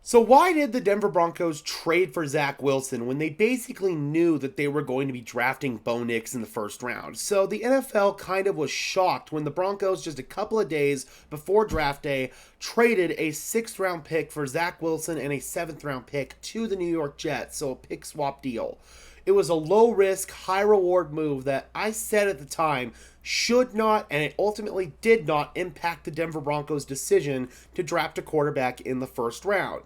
So why did the Denver Broncos trade for Zach Wilson when they basically knew that they were going to be drafting Bo Nix in the first round? So the NFL kind of was shocked when the Broncos, just a couple of days before draft day, traded a 6th-round pick for Zach Wilson and a 7th-round pick to the New York Jets, so a pick swap deal. It was a low-risk, high-reward move that I said at the time should not, and it ultimately did not, impact the Denver Broncos' decision to draft a quarterback in the first round.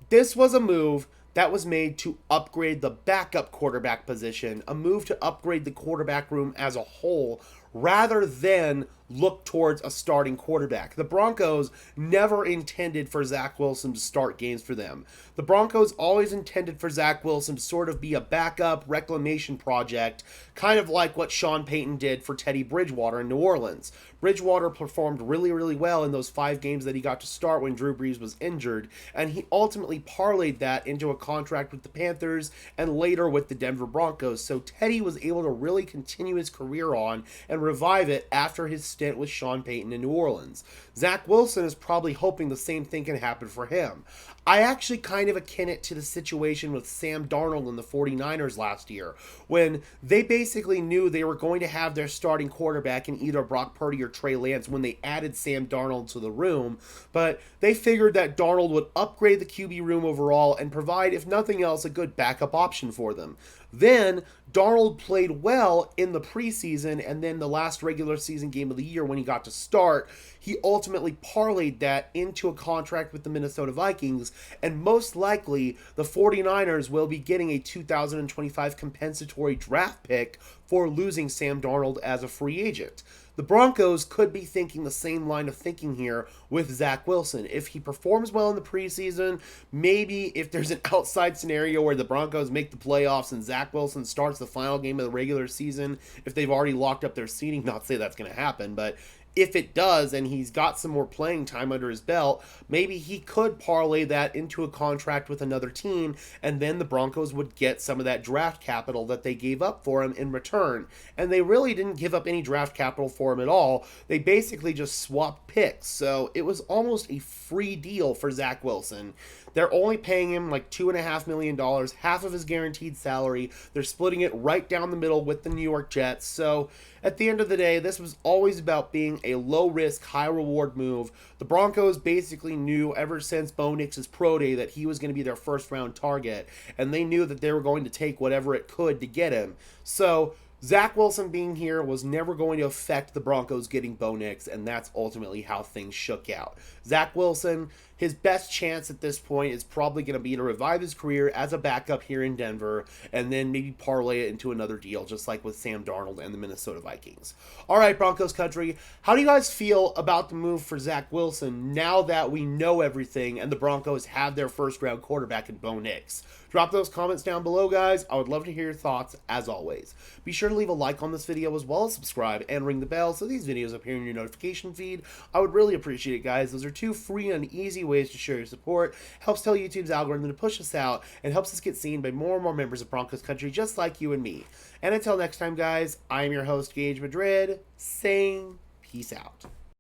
This was a move that was made to upgrade the backup quarterback position, a move to upgrade the quarterback room as a whole, rather than look towards a starting quarterback. The Broncos never intended for Zach Wilson to start games for them. The Broncos always intended for Zach Wilson to sort of be a backup reclamation project, kind of like what Sean Payton did for Teddy Bridgewater in New Orleans. Bridgewater performed really, really well in those 5 games that he got to start when Drew Brees was injured, and he ultimately parlayed that into a contract with the Panthers and later with the Denver Broncos. So Teddy was able to really continue his career on and revive it after his stint with Sean Payton in New Orleans. Zach Wilson is probably hoping the same thing can happen for him. I actually kind of akin it to the situation with Sam Darnold and the 49ers last year, when they basically knew they were going to have their starting quarterback in either Brock Purdy or Trey Lance when they added Sam Darnold to the room, but they figured that Darnold would upgrade the QB room overall and provide, if nothing else, a good backup option for them. Then Darnold played well in the preseason, and then the last regular season game of the year when he got to start, he ultimately parlayed that into a contract with the Minnesota Vikings, and most likely the 49ers will be getting a 2025 compensatory draft pick for losing Sam Darnold as a free agent. The Broncos could be thinking the same line of thinking here with Zach Wilson. If he performs well in the preseason, maybe if there's an outside scenario where the Broncos make the playoffs and Zach Wilson starts the final game of the regular season, if they've already locked up their seating, not to say that's going to happen, but if it does and he's got some more playing time under his belt, maybe he could parlay that into a contract with another team, and then the Broncos would get some of that draft capital that they gave up for him in return. And they really didn't give up any draft capital for him at all. They basically just swapped picks. So it was almost a free deal for Zach Wilson. They're only paying him like $2.5 million, half of his guaranteed salary. They're splitting it right down the middle with the New York Jets. So at the end of the day, this was always about being a low-risk, high-reward move. The Broncos basically knew ever since Bo Nix's pro day that he was going to be their first-round target, and they knew that they were going to take whatever it could to get him. So Zach Wilson being here was never going to affect the Broncos getting Bo Nix, and that's ultimately how things shook out. Zach Wilson, his best chance at this point is probably going to be to revive his career as a backup here in Denver and then maybe parlay it into another deal, just like with Sam Darnold and the Minnesota Vikings. All right, Broncos country, how do you guys feel about the move for Zach Wilson now that we know everything and the Broncos have their first-round quarterback in Bo Nix? Drop those comments down below, guys. I would love to hear your thoughts, as always. Be sure to leave a like on this video as well as subscribe and ring the bell so these videos appear in your notification feed. I would really appreciate it, guys. Those are 2 free and easy ways to show your support. Helps tell YouTube's algorithm to push us out and helps us get seen by more and more members of Broncos country just like you and me. And until next time, guys, I am your host, Gage Madrid, saying peace out.